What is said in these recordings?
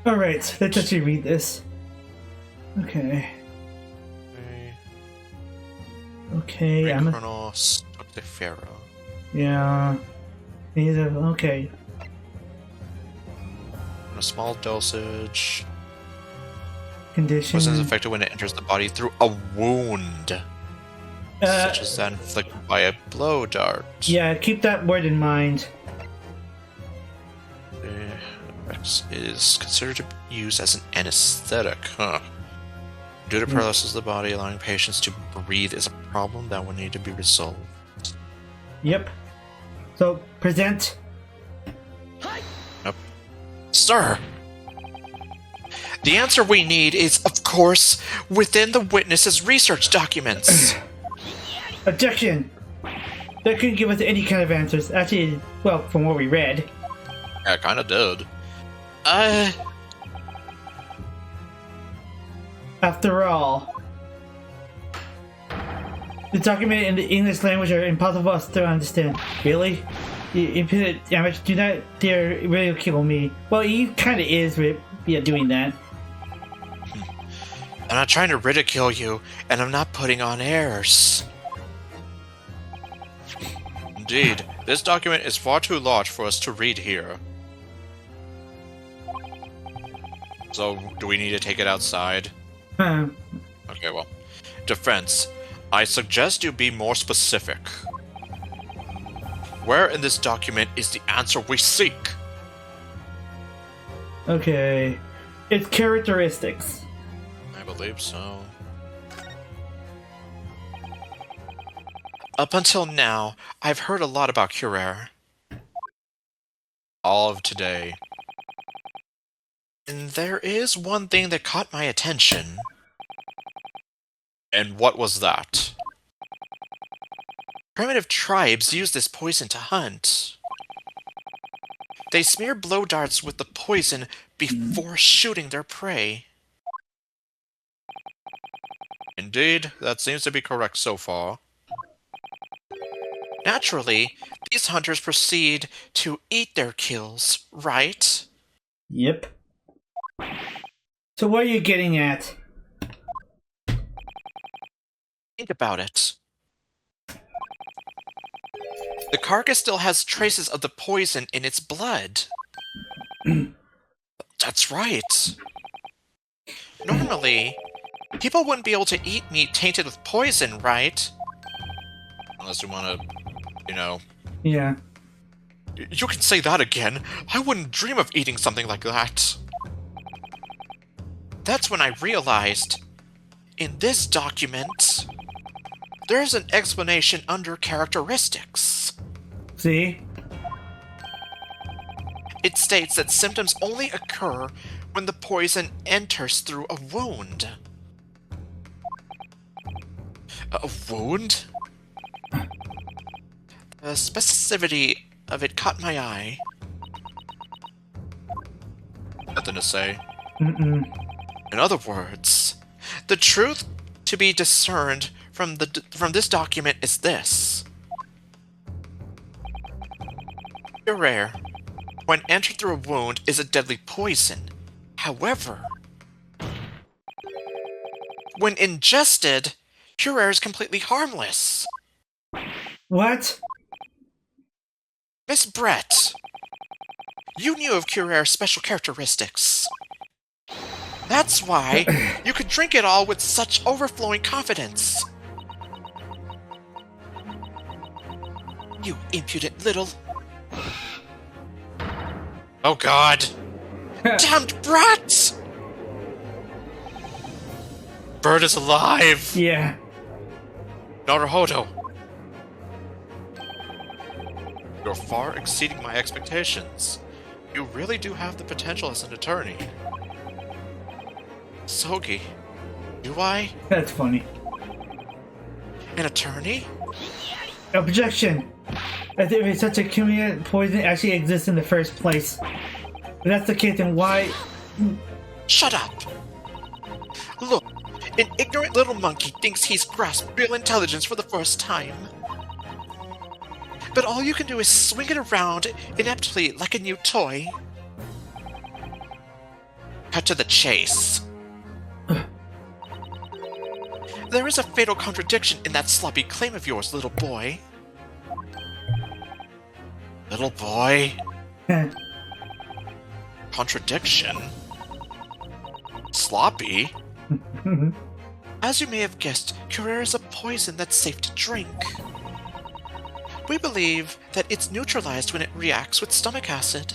Alright, let's actually read this. Okay. Okay, I'm Colonel Stocklefero. yeah. Okay. In a small dosage. Condition. Poison is affected when it enters the body through a wound, such as that inflicted by a blow dart. Yeah, keep that word in mind. X is considered to be used as an anesthetic, huh? Due to paralysis of the body, allowing patients to breathe is a problem that will need to be resolved. Yep. So, present. Yep. Sir! The answer we need is, of course, within the witness's research documents. Objection! That couldn't give us any kind of answers. Actually, well, from what we read. I kinda did. After all, the document in the English language are impossible for us to understand. Really? You put it damage, do not dare ridicule me. Well, he kinda is doing that. I'm not trying to ridicule you, and I'm not putting on airs. Indeed, this document is far too large for us to read here. So, do we need to take it outside? Okay, well. Defense, I suggest you be more specific. Where in this document is the answer we seek? Okay. Its characteristics. I believe so. Up until now, I've heard a lot about Curer. All of today. And there is one thing that caught my attention. And what was that? Primitive tribes use this poison to hunt. They smear blow darts with the poison before shooting their prey. Indeed, that seems to be correct so far. Naturally, these hunters proceed to eat their kills, right? Yep. So what are you getting at? Think about it. The carcass still has traces of the poison in its blood. That's right. Normally, people wouldn't be able to eat meat tainted with poison, right? Unless you want to, Yeah. You can say that again. I wouldn't dream of eating something like that. That's when I realized, in this document, there's an explanation under characteristics. See? It states that symptoms only occur when the poison enters through a wound. A wound? The specificity of it caught my eye. Nothing to say. In other words, the truth to be discerned from this document is this. Rare, when entered through a wound, is a deadly poison. However, when ingested, Curer is completely harmless. What? Miss Brett, you knew of Curer's special characteristics. That's why you could drink it all with such overflowing confidence. You impudent little... Oh god! Damned brat! Bird is alive! Yeah. Naruhodo! You're far exceeding my expectations. You really do have the potential as an attorney. Sogi, do I? That's funny. An attorney? Objection! As if such a chemical poison actually exists in the first place. If that's the case, then why... Shut up! Look, an ignorant little monkey thinks he's grasped real intelligence for the first time. But all you can do is swing it around ineptly like a new toy. cut to the chase. There is a fatal contradiction in that sloppy claim of yours, little boy. Little boy? Contradiction? Sloppy? As you may have guessed, Curare is a poison that's safe to drink. We believe that it's neutralized when it reacts with stomach acid.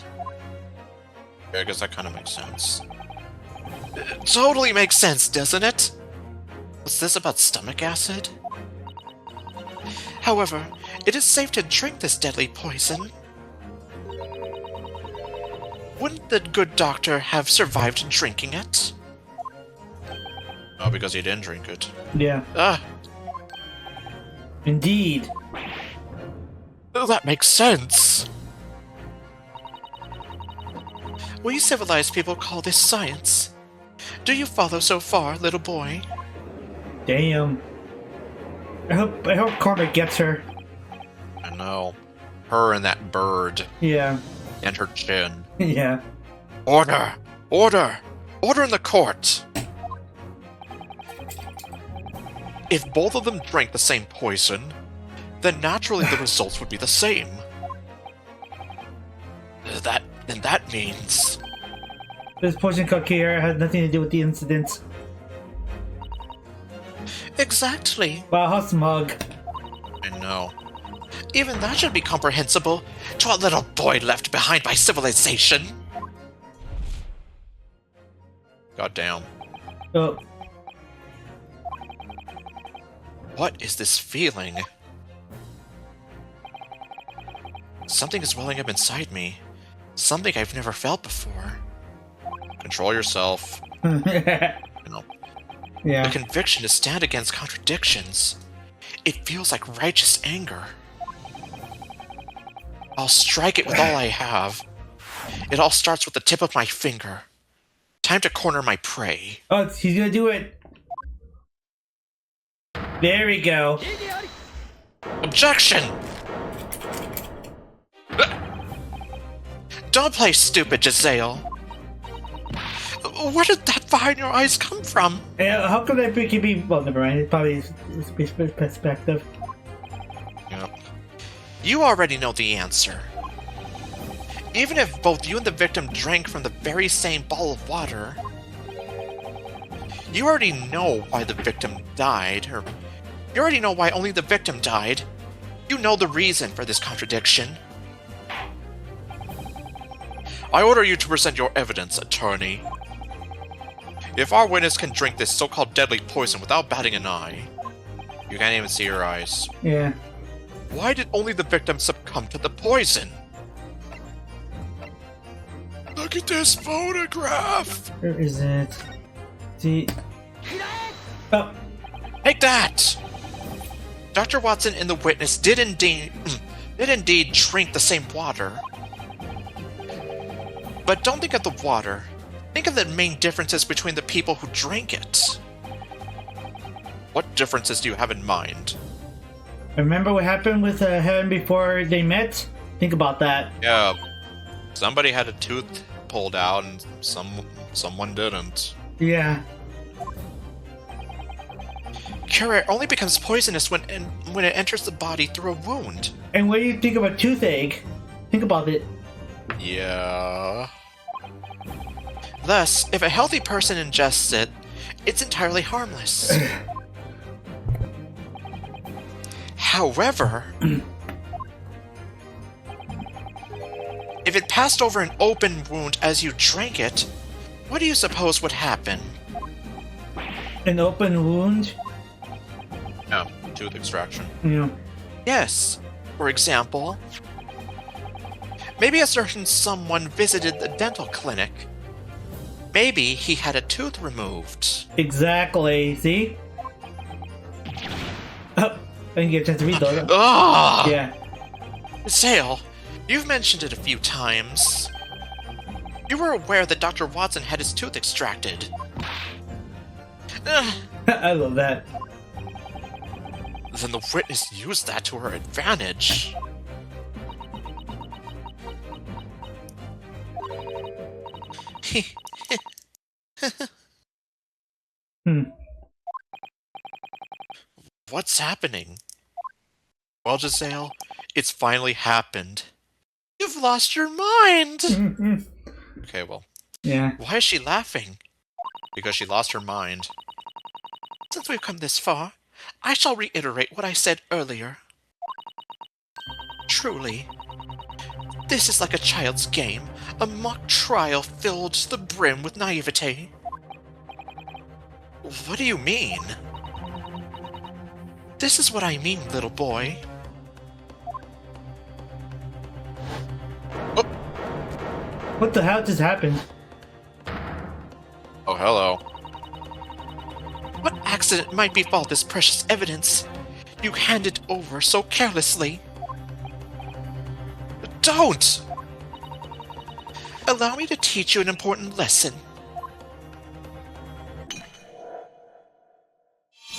I guess that kind of makes sense. It totally makes sense, doesn't it? What's this about stomach acid? However, it is safe to drink this deadly poison. Wouldn't the good doctor have survived drinking it? Oh, because he didn't drink it. Yeah. Ah, Indeed. that makes sense. We civilized people call this science. Do you follow so far, little boy? Damn. I hope Karma gets her. I know. Her and that bird. Yeah. And her chin. Yeah. Order! Order! Order in the court! If both of them drank the same poison, then naturally the results would be the same. Then that means... This poison called Kiara has nothing to do with the incident. Exactly. Wow, how smug. I know. Even that should be comprehensible to a little boy left behind by civilization. Goddamn. Oh. What is this feeling? Something is welling up inside me. Something I've never felt before. Control yourself. You know, Yeah. the conviction to stand against contradictions. It feels like righteous anger. I'll strike it with all I have. It all starts with the tip of my finger. Time to corner my prey. Oh, he's gonna do it. There we go. Objection! Don't play stupid, Giselle. Where did that fire in your eyes come from? How come that could be? Well, never mind. It's probably his perspective. Yep. You already know the answer. Even if both you and the victim drank from the very same bowl of water, you already know why the victim died, or you already know why only the victim died. You know the reason for this contradiction. I order you to present your evidence, attorney. If our witness can drink this so-called deadly poison without batting an eye, you can't even see her eyes. Yeah. Why did only the victim succumb to the poison? Look at this photograph! Where is it? See. Oh. Take that! Dr. Watson and the witness did indeed drink the same water. But don't think of the water. Think of the main differences between the people who drank it. What differences do you have in mind? Remember what happened with Heaven before they met? Think about that. Yeah, somebody had a tooth pulled out and someone didn't. Yeah. Curare only becomes poisonous when it enters the body through a wound. And what do you think of a toothache? Think about it. Yeah. Thus, if a healthy person ingests it, it's entirely harmless. However, if it passed over an open wound as you drank it, what do you suppose would happen? An open wound? No, tooth extraction. You know. Yes. For example, maybe a certain someone visited the dental clinic. Maybe he had a tooth removed. Exactly. See? Oh, I didn't get a chance to read those. Ugh! Yeah. Sale, you've mentioned it a few times. You were aware that Dr. Watson had his tooth extracted. I love that. Then the witness used that to her advantage. Hmm. What's happening? Well, Giselle, it's finally happened. You've lost your mind! Mm-mm. Okay, well, Yeah. why is she laughing? Because she lost her mind. Since we've come this far, I shall reiterate what I said earlier. Truly, this is like a child's game, a mock trial filled to the brim with naivete. What do you mean? This is what I mean, little boy. What the hell just happened? Oh, hello. What accident might befall this precious evidence you handed over so carelessly? Don't! Allow me to teach you an important lesson.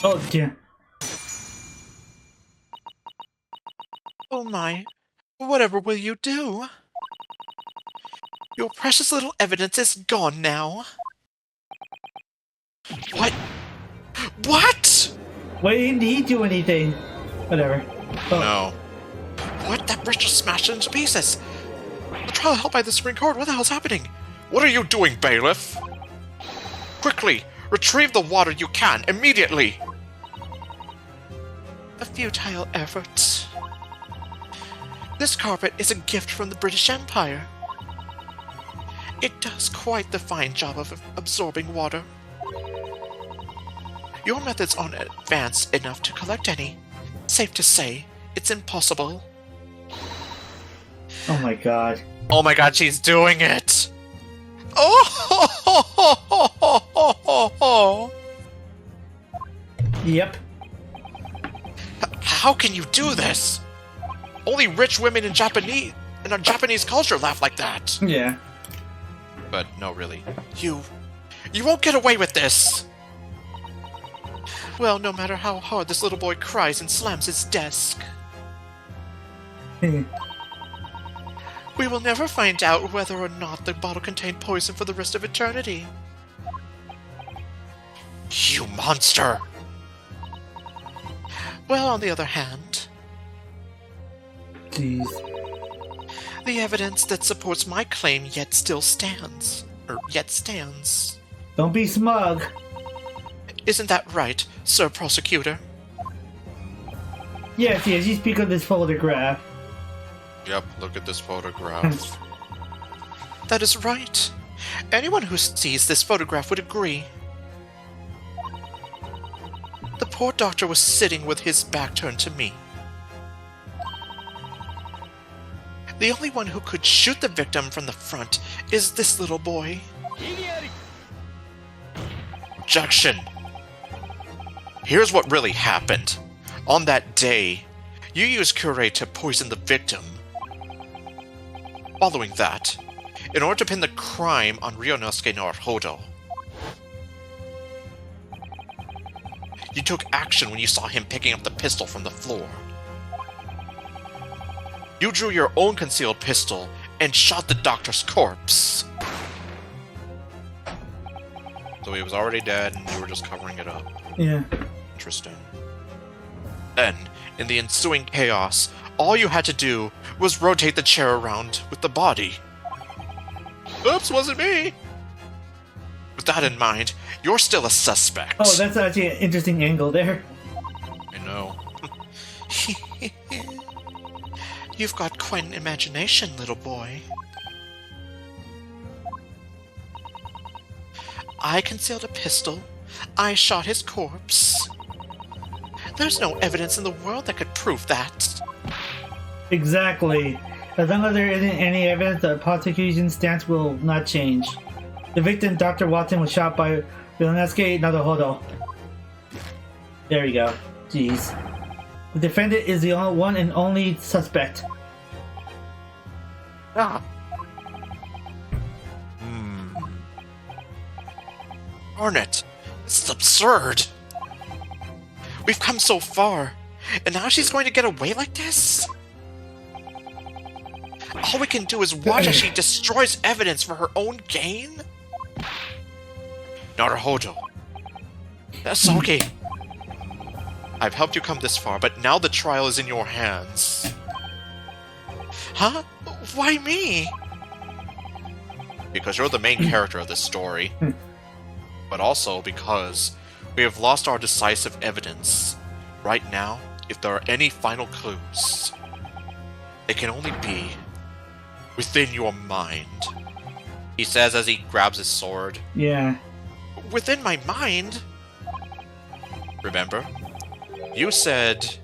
Oh, dear. Oh my, whatever will you do? Your precious little evidence is gone now. What? What? Why didn't he do anything? Whatever. Oh, No. What? That bridge just smashed into pieces. The trial held by the Supreme Court. What the hell's happening? What are you doing, bailiff? Quickly, retrieve the water you can, immediately! A futile effort. This carpet is a gift from the British Empire. It does quite the fine job of absorbing water. Your methods aren't advanced enough to collect any. Safe to say, it's impossible. oh my god. Oh my god, she's doing it! Oh! Yep. How can you do this? Only rich women in our Japanese culture laugh like that. Yeah. But no, really. You won't get away with this! Well, no matter how hard this little boy cries and slams his desk, we will never find out whether or not the bottle contained poison for the rest of eternity. You monster! Well, on the other hand, Jeez. the evidence that supports my claim yet stands. Don't be smug. Isn't that right, Sir Prosecutor? Yes, you speak of this photograph. Yep, look at this photograph. That is right. Anyone who sees this photograph would agree. The poor doctor was sitting with his back turned to me. The only one who could shoot the victim from the front is this little boy. Objection! Here's what really happened. On that day, you used Kure to poison the victim. Following that, in order to pin the crime on Ryunosuke Naruhodo, you took action when you saw him picking up the pistol from the floor. You drew your own concealed pistol and shot the doctor's corpse. So he was already dead and you were just covering it up. Yeah. Interesting. Then, in the ensuing chaos, all you had to do was rotate the chair around with the body. Oops, wasn't me! With that in mind, you're still a suspect. Oh, that's actually an interesting angle there. I know. You've got quite an imagination, little boy. I concealed a pistol. I shot his corpse. There's no evidence in the world that could prove that. Exactly. As long as there isn't any evidence, the prosecution's stance will not change. The victim, Dr. Watson, was shot by Ryunosuke Naruhodo. There we go. Jeez. The defendant is the one and only suspect. Ah. Darn it. This is absurd. We've come so far, and now she's going to get away like this? All we can do is watch as she destroys evidence for her own gain? Naruhodo. Sasuke. I've helped you come this far, but now the trial is in your hands. Huh? Why me? Because you're the main character of this story. But also because we have lost our decisive evidence. Right now, if there are any final clues, they can only be within your mind. He says as he grabs his sword. Yeah. Within my mind? Remember? You said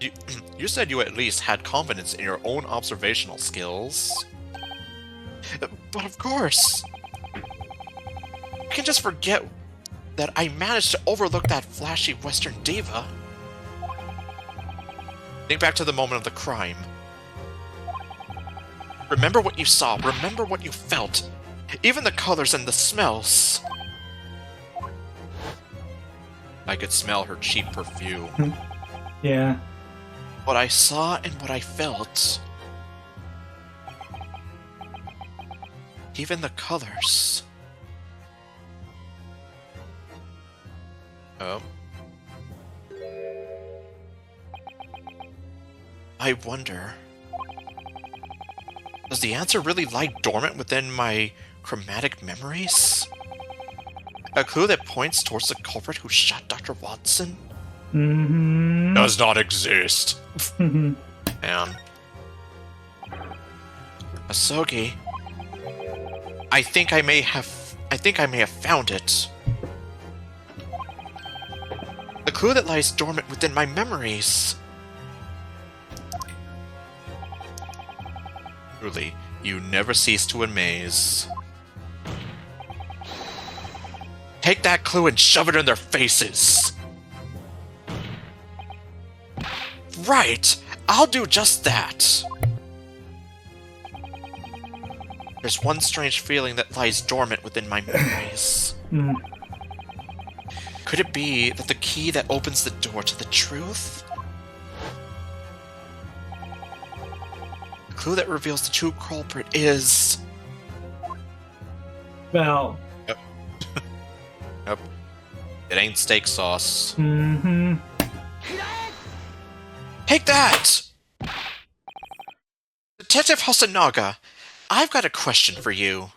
you said you at least had confidence in your own observational skills. But of course, you can just forget that I managed to overlook that flashy Western diva. Think back to the moment of the crime. Remember what you saw, remember what you felt, even the colors and the smells. I could smell her cheap perfume. Yeah. What I saw and what I felt. Even the colors. Oh. I wonder... Does the answer really lie dormant within my chromatic memories? A clue that points towards the culprit who shot Dr. Watson? Mm-hmm. Does not exist. Mm-hmm. Man. Asogi. I think I may have found it. The clue that lies dormant within my memories. Truly, you never cease to amaze. Take that clue and shove it in their faces! Right! I'll do just that! There's one strange feeling that lies dormant within my memories. Mm. Could it be that the key that opens the door to the truth? The clue that reveals the true culprit is... Well. Yep. Yep. It ain't steak sauce. Mm-hmm. Take that! Detective Hosonaga, I've got a question for you.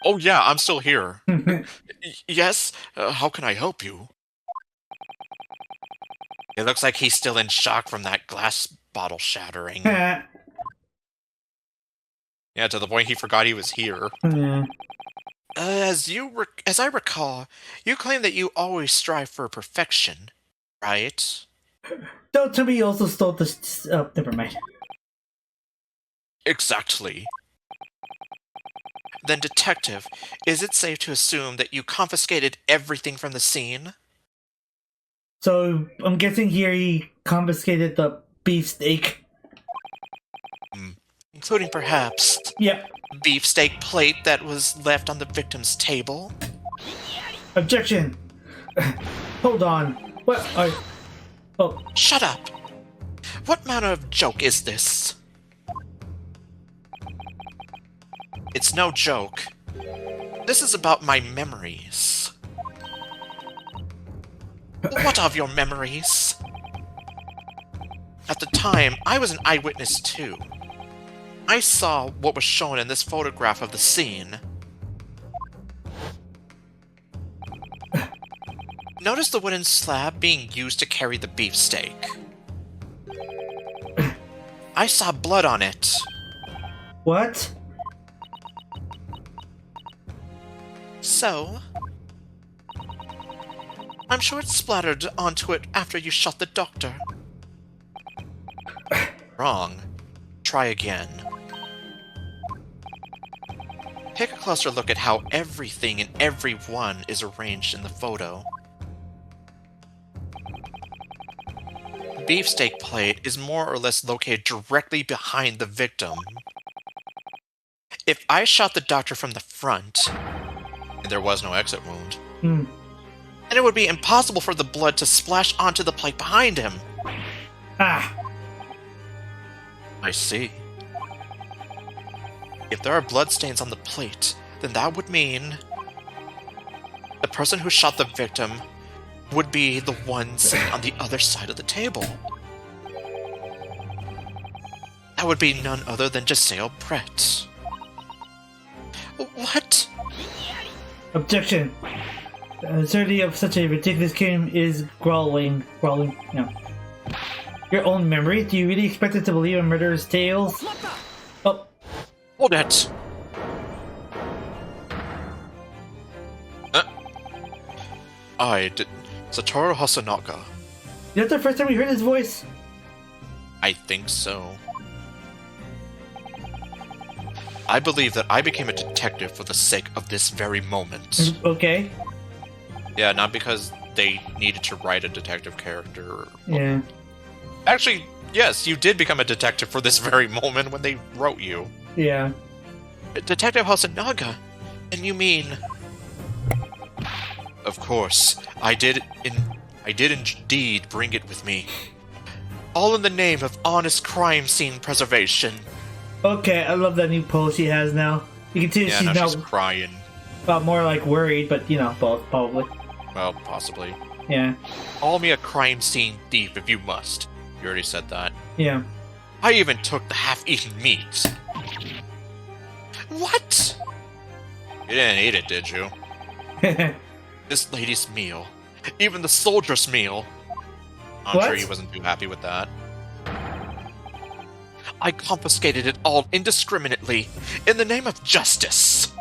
Oh yeah, I'm still here. Yes? How can I help you? It looks like he's still in shock from that glass bottle shattering. Yeah, to the point he forgot he was here. Yeah. As I recall, you claim that you always strive for perfection, right? Don't tell me you also stole this. Oh, never mind. Exactly. Then, Detective, is it safe to assume that you confiscated everything from the scene? So, I'm guessing here he confiscated the beefsteak. Including perhaps Yep. beefsteak plate that was left on the victim's table? Objection! Hold on. What are... Oh. Shut up! What manner of joke is this? It's no joke. This is about my memories. What of your memories? At the time, I was an eyewitness too. I saw what was shown in this photograph of the scene. Notice the wooden slab being used to carry the beefsteak. I saw blood on it. What? So? I'm sure it splattered onto it after you shot the doctor. Wrong. Try again. Take a closer look at how everything and everyone is arranged in the photo. The beefsteak plate is more or less located directly behind the victim. If I shot the doctor from the front, and there was no exit wound, then it would be impossible for the blood to splash onto the plate behind him. Ah. I see. If there are bloodstains on the plate, then that would mean the person who shot the victim would be the one sitting on the other side of the table. That would be none other than Giselle Brett. What? Objection. The absurdity of such a ridiculous claim is growling. Your own memory? Do you really expect it to believe a murderer's tales? Oh. Hold it! I did... Satoru Hasanaka. Is that the first time we heard his voice? I think so. I believe that I became a detective for the sake of this very moment. Okay. Yeah, not because they needed to write a detective character. Yeah. Actually, yes, you did become a detective for this very moment when they wrote you. Yeah. Detective Hasanaga? And you mean... Of course, I did indeed bring it with me. All in the name of honest crime scene preservation. Okay, I love that new pose she has now. You can see Yeah, she's now now she's crying. more like worried, but you know, both probably. Well, possibly. Yeah. Call me a crime scene thief if you must. You already said that. Yeah. I even took the half-eaten meat. What? You didn't eat it, did you? This lady's meal. Even the soldier's meal. I'm What? sure he wasn't too happy with that. I confiscated it all indiscriminately in the name of justice.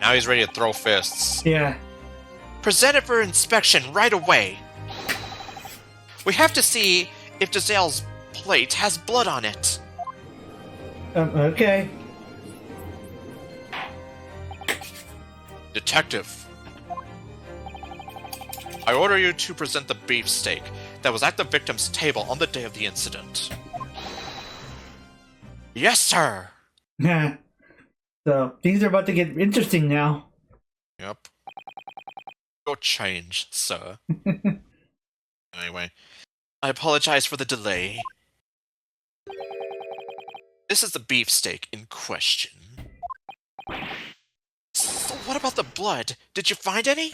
Now he's ready to throw fists. Yeah. Present it for inspection right away. We have to see if Giselle's plate has blood on it. Okay. Detective. I order you to present the beefsteak that was at the victim's table on the day of the incident. Yes, sir! So, things are about to get interesting now. Yep. Your change, sir. Anyway, I apologize for the delay. This is the beefsteak in question. So what about the blood? Did you find any?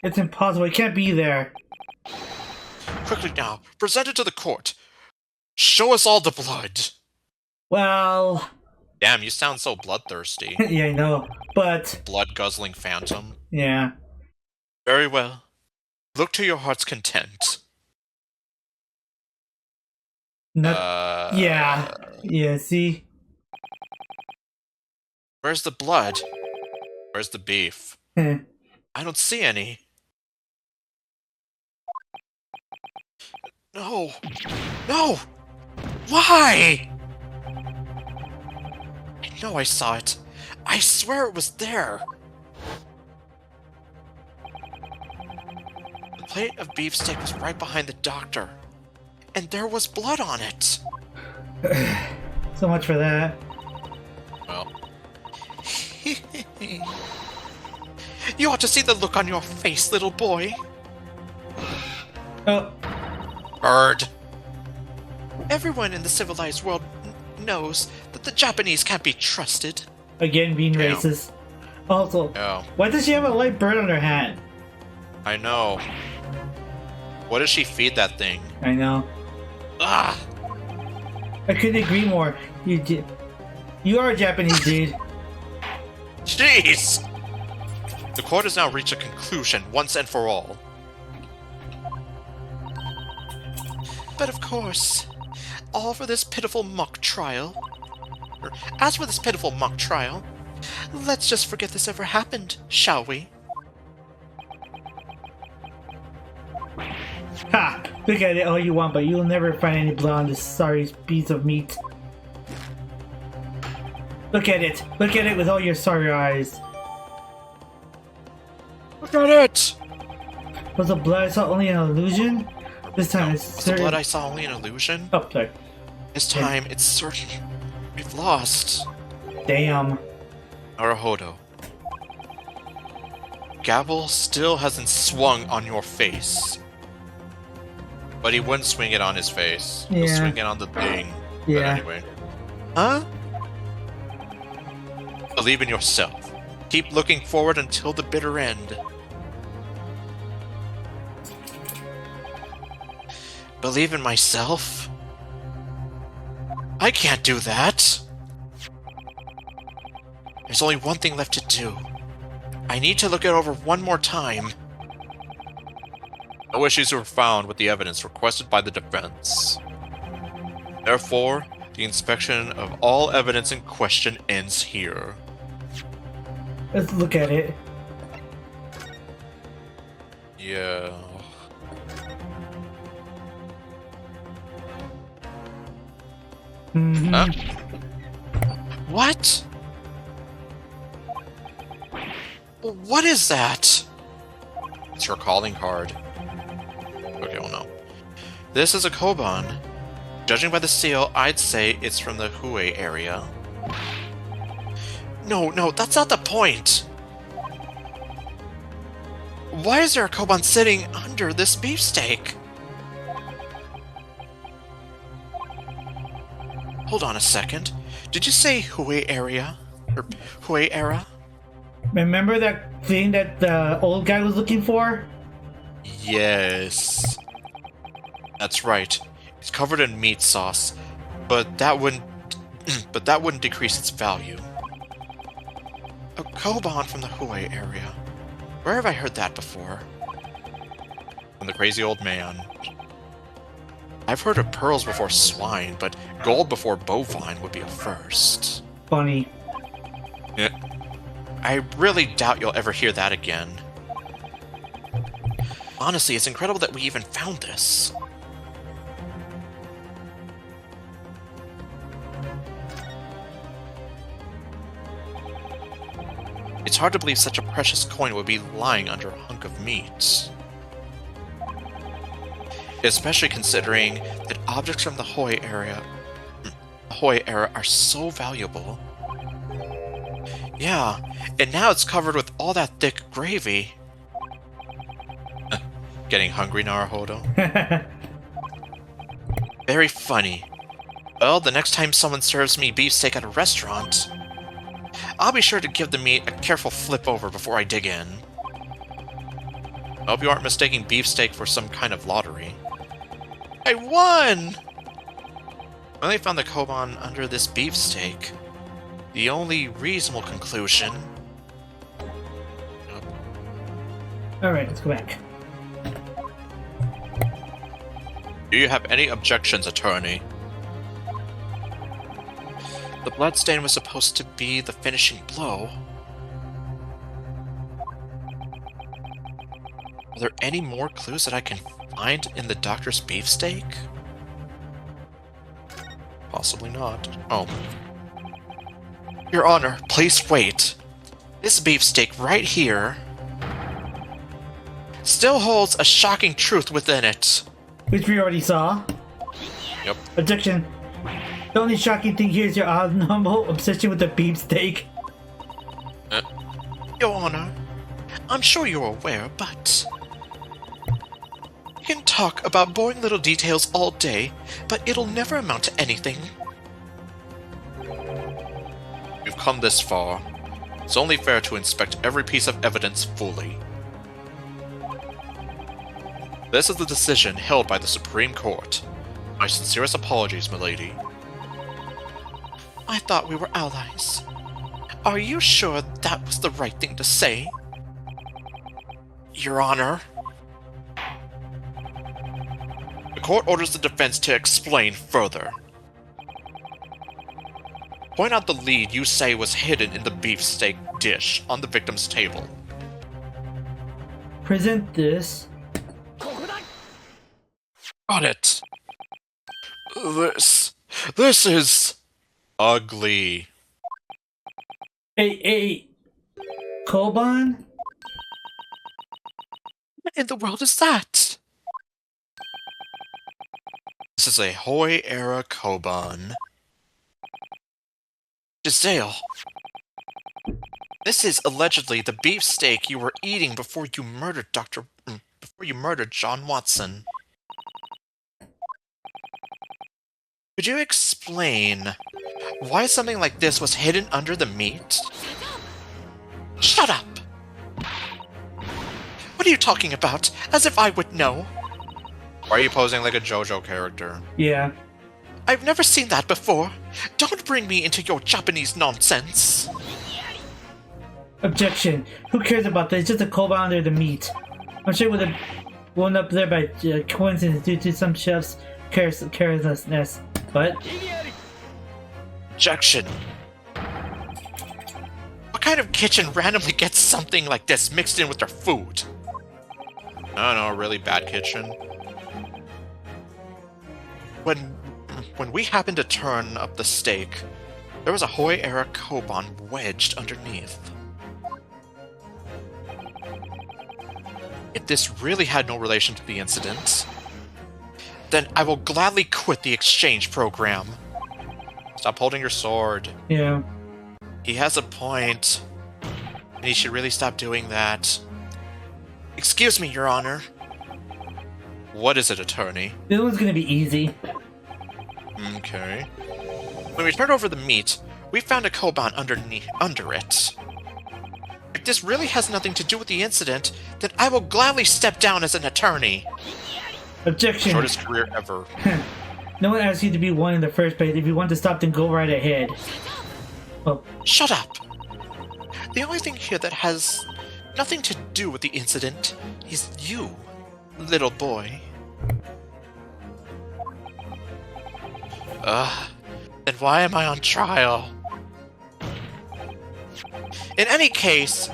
It's impossible. It can't be there. Quickly now, present it to the court. Show us all the blood. Well... Damn, you sound so bloodthirsty. yeah, I know. But... Blood-guzzling phantom. Yeah. Very well. Look to your heart's content. Yeah. Yeah, see? Where's the blood? Where's the beef? Heh. I don't see any. No! No! Why? I know I saw it. I swear it was there. The plate of beefsteak was right behind the doctor. And there was blood on it. So much for that. Well. You ought to see the look on your face, little boy. Oh. Bird. Everyone in the civilized world knows that the Japanese can't be trusted. Again, being Yeah. racist. Also, Oh, why does she have a light bird on her hat? I know. What does she feed that thing? I know. Ah! I couldn't agree more. You are a Japanese dude. Jeez! The court has now reached a conclusion once and for all. But of course, all for this pitiful mock trial. As for this pitiful mock trial, let's just forget this ever happened, shall we? Ha! Look at it all you want, but you'll never find any blood on this sorry piece of meat. Look at it! Look at it with all your sorry eyes. Look at it! Was the blood I saw only an illusion? This time No, it's was the certain. blood I saw only an illusion? Oh, sorry. This time it's certain. We've lost. Damn. Naruhodo. Gabble still hasn't swung on your face. But he wouldn't swing it on his face. He'll Yeah. swing it on the thing. Yeah. But anyway. Huh? Believe in yourself. Keep looking forward until the bitter end. Believe in myself? I can't do that. There's only one thing left to do. I need to look it over one more time. No issues were found with the evidence requested by the defense. Therefore, the inspection of all evidence in question ends here. Let's look at it. Yeah. Huh? What? What is that? It's your calling card. Okay, well, no. This is a Koban. Judging by the seal, I'd say it's from the Hue area. No, that's not the point! Why is there a Koban sitting under this beefsteak? Hold on a second. Did you say Hue area? Or Hue era? Remember that thing that the old guy was looking for? Yes. That's right. It's covered in meat sauce, but that wouldn't decrease its value. A Koban from the Hue area. Where have I heard that before? From the crazy old man. I've heard of pearls before swine, but gold before bovine would be a first. Funny. Yeah. I really doubt you'll ever hear that again. Honestly, it's incredible that we even found this. It's hard to believe such a precious coin would be lying under a hunk of meat. Especially considering that objects from the Hue era are so valuable. Yeah, and now it's covered with all that thick gravy. Getting hungry, Naruhodo? Very funny. Well, the next time someone serves me beefsteak at a restaurant, I'll be sure to give the meat a careful flip over before I dig in. I hope you aren't mistaking beefsteak for some kind of lottery. I won! I only found the Koban under this beefsteak. The only reasonable conclusion... Alright, let's go back. Do you have any objections, attorney? The bloodstain was supposed to be the finishing blow. Are there any more clues that I can find in the doctor's beefsteak? Possibly not. Oh. Your Honor, please wait. This beefsteak right here still holds a shocking truth within it. Which we already saw. Yep. Objection. The only shocking thing here is your abnormal obsession with the beefsteak. Your Honor, I'm sure you're aware, but... You can talk about boring little details all day, but it'll never amount to anything. You've come this far. It's only fair to inspect every piece of evidence fully. This is the decision held by the Supreme Court. My sincerest apologies, milady. I thought we were allies. Are you sure that was the right thing to say? Your Honor. The court orders the defense to explain further. Point out the lead you say was hidden in the beefsteak dish on the victim's table. Present this. Got it. This is... ugly. Hey, Koban? What in the world is that? This is a Hoi era Koban. Giselle. This is allegedly the beefsteak you were eating before you murdered John Watson. Could you explain why something like this was hidden under the meat? Shut up! What are you talking about? As if I would know. Why are you posing like a JoJo character? Yeah. I've never seen that before. Don't bring me into your Japanese nonsense. Objection. Who cares about that? It's just a koban under the meat. I'm sure it would have blown up there by coincidence due to some chef's carelessness. But Objection. What kind of kitchen randomly gets something like this mixed in with their food? I don't know, a really bad kitchen. When we happened to turn up the steak, there was a Hoi-era koban wedged underneath. If this really had no relation to the incident, then I will gladly quit the exchange program. Stop holding your sword. yeah. He has a point, and he should really stop doing that. Excuse me, Your Honor. What is it, attorney? This one's gonna be easy. Okay. When we turned over the meat, we found a koban under it. If this really has nothing to do with the incident, then I will gladly step down as an attorney. Objection. Shortest career ever. No one asked you to be one in the first place. If you want to stop, then go right ahead. Oh, Shut up! The only thing here that has nothing to do with the incident is you, little boy. Then why am I on trial? In any case,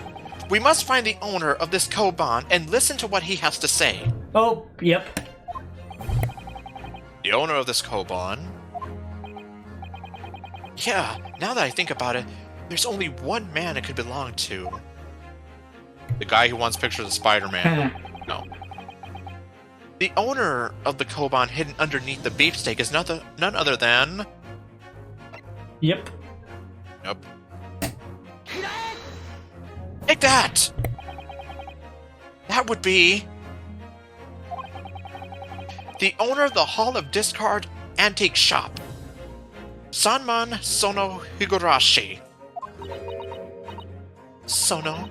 we must find the owner of this koban and listen to what he has to say. oh, yep. The owner of this koban? Yeah, now that I think about it, there's only one man it could belong to. The guy who wants pictures of Spider-Man. No. The owner of the koban hidden underneath the beefsteak is none other than... Yep. Nope. Take that! That would be... the owner of the Hall of Discard Antique Shop. Sanman Sono Higurashi. Sono?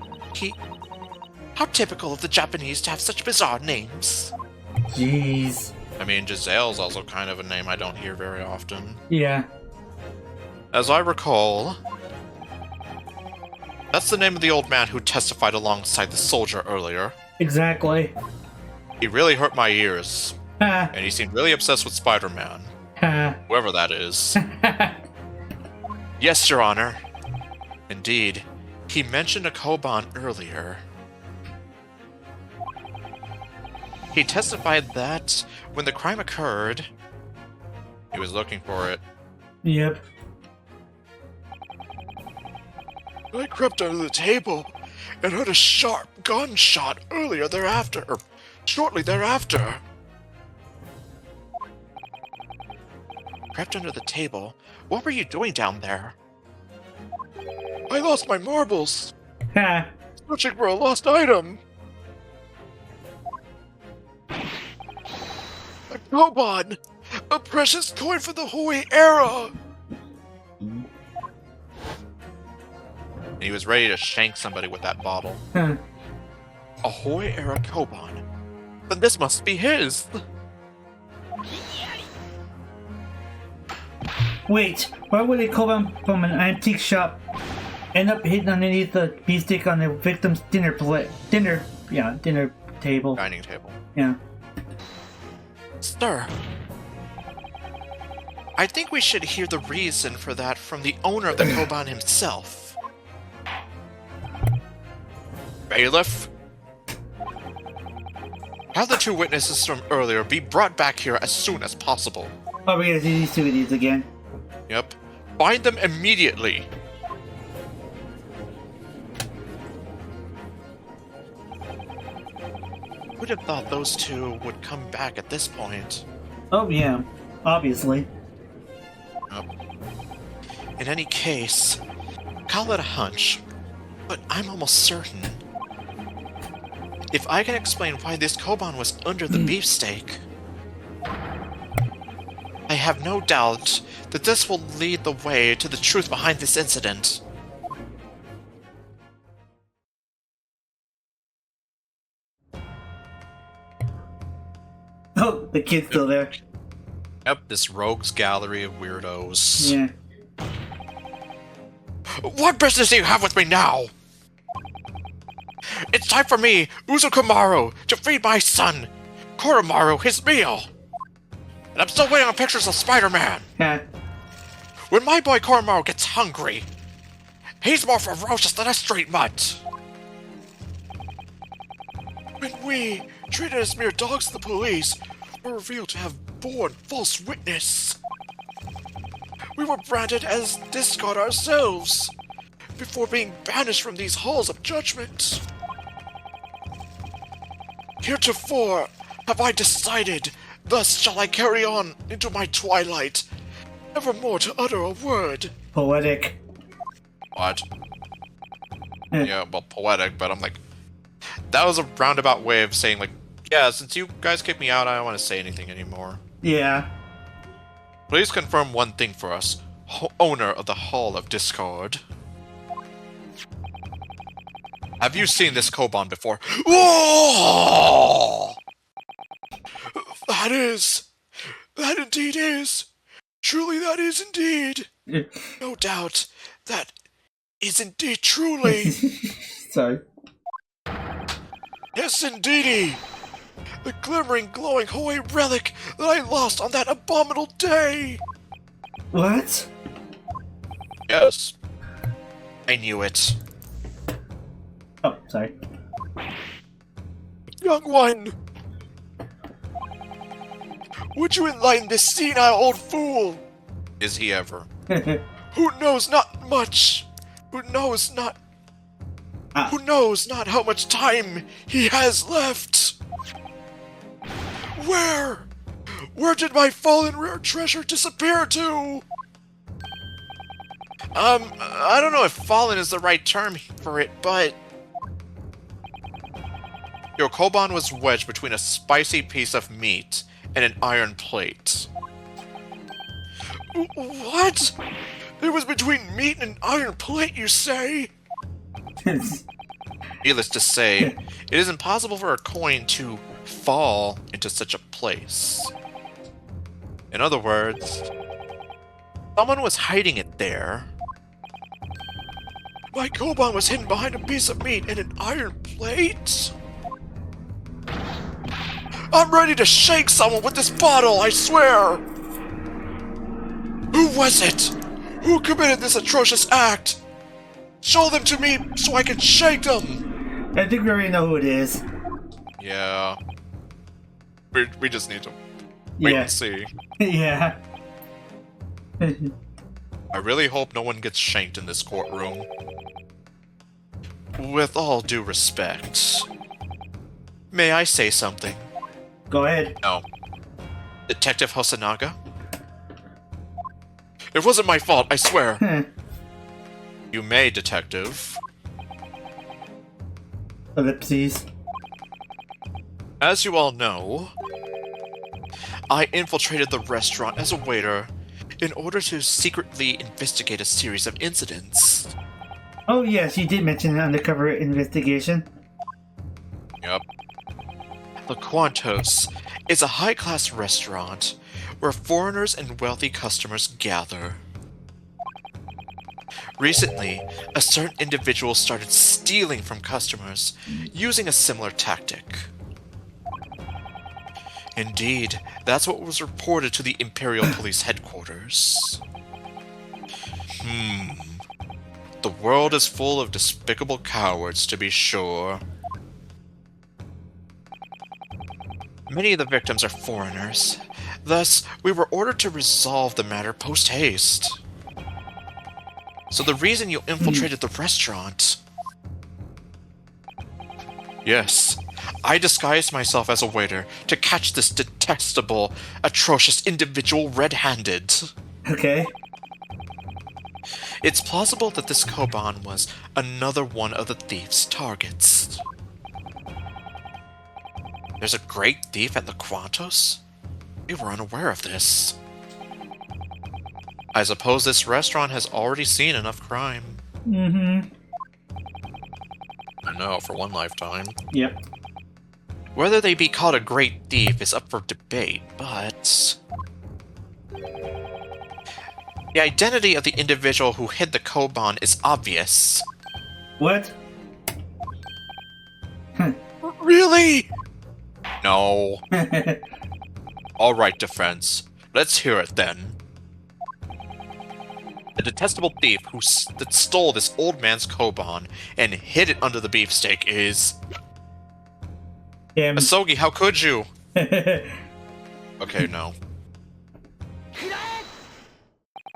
How typical of the Japanese to have such bizarre names. Jeez. I mean, Giselle's also kind of a name I don't hear very often. Yeah. As I recall, that's the name of the old man who testified alongside the soldier earlier. Exactly. He really hurt my ears, Ha. and he seemed really obsessed with Spider-Man. Ha. Whoever that is. Yes, Your Honor. Indeed, he mentioned a koban earlier. He testified that when the crime occurred, he was looking for it. Yep. I crept under the table and heard a sharp gunshot earlier thereafter, or shortly thereafter. Crept under the table? What were you doing down there? I lost my marbles. Ha. Searching for a lost item. A koban! A precious coin for the Hui era! And he was ready to shank somebody with that bottle. Huh. A Hui era koban? Then this must be his! Wait, why would a koban from an antique shop end up hidden underneath the beefsteak on the victim's dinner table? Dining table. Yeah. Sir, I think we should hear the reason for that from the owner of the koban himself. Bailiff? Have the two witnesses from earlier be brought back here as soon as possible. Oh, we gotta do these two idiots again. Yep. Find them immediately. Who'd have thought those two would come back at this point? Oh, yeah. Obviously. Yep. In any case, call it a hunch, but I'm almost certain. If I can explain why this koban was under the beefsteak, I have no doubt that this will lead the way to the truth behind this incident. Oh, the kid's still there. Yep, this rogues gallery of weirdos. Yeah. What business do you have with me now? It's time for me, Uzukumaru, to feed my son, Koromaru, his meal. And I'm still waiting on pictures of Spider-Man. Yeah. When my boy Koromaru gets hungry, he's more ferocious than a street mutt. When we, treated as mere dogs to the police, were revealed to have borne false witness. We were branded as discard ourselves, before being banished from these halls of judgment. Heretofore have I decided, thus shall I carry on into my twilight, never more to utter a word. Poetic. What? Yeah. Yeah, well, poetic, but I'm like, that was a roundabout way of saying, like, yeah, since you guys kicked me out, I don't want to say anything anymore. Yeah. Please confirm one thing for us, owner of the Hall of Discord. Have you seen this Koban before? Whoa! That indeed is. Truly that is indeed. No doubt, that is indeed truly. Sorry. Yes, indeedy! The glimmering, glowing Hoei relic that I lost on that abominable day! What? Yes. I knew it. Oh, sorry. Young one! Would you enlighten this senile old fool? Is he ever? Who knows not much? Who knows not how much time he has left? Where? Where did my fallen rare treasure disappear to? I don't know if fallen is the right term for it, but... Your Koban was wedged between a spicy piece of meat and an iron plate. What? It was between meat and an iron plate, you say? Needless to say, it is impossible for a coin to fall into such a place. In other words, someone was hiding it there. My Koban was hidden behind a piece of meat and an iron plate? I'm ready to shake someone with this bottle, I swear! Who was it? Who committed this atrocious act? Show them to me so I can shake them! I think we already know who it is. Yeah. We just need to wait and see. Yeah. I really hope no one gets shanked in this courtroom. With all due respect, may I say something? Go ahead. No. Detective Hosonaga? It wasn't my fault, I swear. You may, Detective. Ellipses. As you all know, I infiltrated the restaurant as a waiter in order to secretly investigate a series of incidents. Oh yes, you did mention an undercover investigation. Yep. The Quantos is a high-class restaurant where foreigners and wealthy customers gather. Recently, a certain individual started stealing from customers using a similar tactic. Indeed, that's what was reported to the Imperial Police Headquarters. The world is full of despicable cowards, to be sure. Many of the victims are foreigners. Thus, we were ordered to resolve the matter post-haste. So the reason you infiltrated the restaurant... Yes, I disguised myself as a waiter to catch this detestable, atrocious individual red-handed. Okay. It's plausible that this Koban was another one of the thief's targets. There's a great thief at the Quantos? We were unaware of this. I suppose this restaurant has already seen enough crime. Mm-hmm. I know, for one lifetime. Yep. Whether they be called a great thief is up for debate, but... the identity of the individual who hid the Koban is obvious. What? Really? No. Alright, defense. Let's hear it then. The detestable thief that stole this old man's Koban and hid it under the beefsteak is... Him. Asogi, how could you? Okay, no.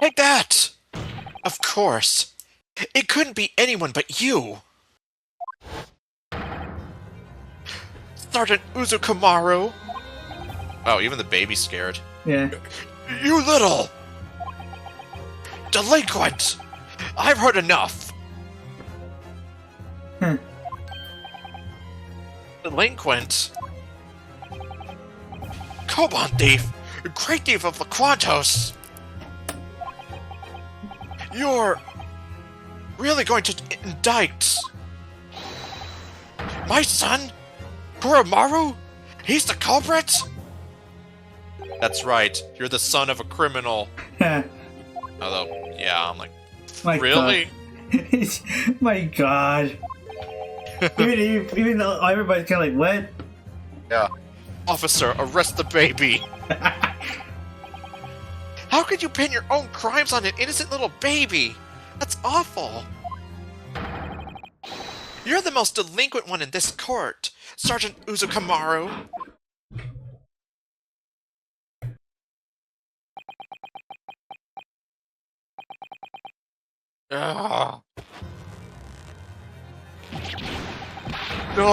Take that! Of course. It couldn't be anyone but you! Sergeant Uzukumaru! Oh, even the baby's scared. Yeah. You little... delinquent! I've heard enough! Hmm. Delinquent? Koban thief! Great thief of the Quantos! You're... really going to indict... my son? Kuramaru? He's the culprit? That's right, you're the son of a criminal. Although, yeah, I'm like, My really? God. My God. even though everybody's kind of like, what? Yeah. Officer, arrest the baby! How could you pin your own crimes on an innocent little baby? That's awful! You're the most delinquent one in this court, Sergeant Uzukumaru! Ugh. No!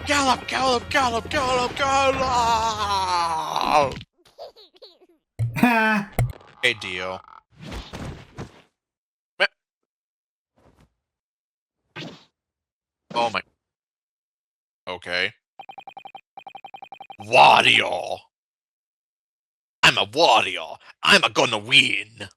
Gallop, gallop, gallop, gallop, gallop! Ha! Hey, Dio. Oh my... okay. Wario! I'm a warrior! I'm a gonna win!